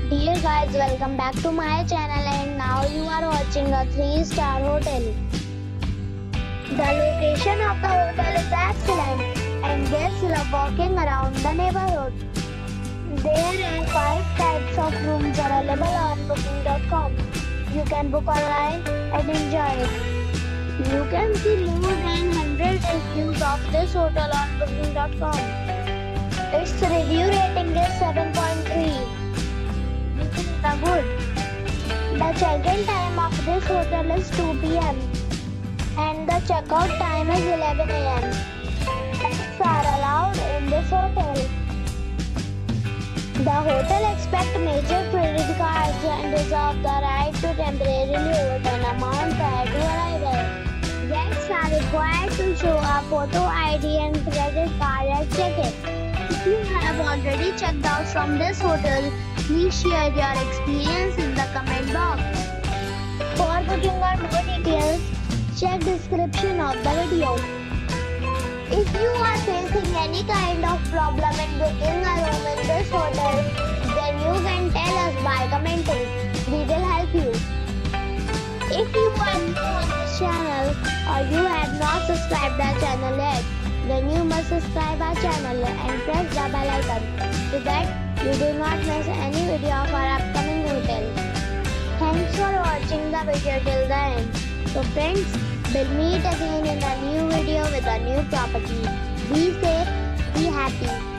Dear guys, welcome back to my channel and now you are watching a 3-star hotel. The location of the hotel is excellent and guests love walking around the neighborhood. There are 5 types of rooms available on booking.com. You can book online and enjoy it. You can see more than 100 reviews of this hotel on booking.com. Its review rating is 7.3. Which is the good. The check-in time of this hotel is 2 p.m. and the check-out time is 11 a.m. Pets are allowed in this hotel. The hotel accepts major credit cards and reserves the right to temporarily hold an amount prior to arrival. Guests are required to show a photo ID and credit card at check-in. If you have already checked out from this hotel, please share your experience in the comment box. For booking or more details, check description of the video. If you are facing any kind of problem in booking a room in this hotel, then you can tell us by commenting. We will help you. If you are new on this channel or you have not subscribed our channel yet, then you must subscribe our channel and press the bell icon so that you do not miss any video of our upcoming hotel. Thanks for watching the video till the end. So friends, we'll meet again in a new video with a new property. Be safe, be happy.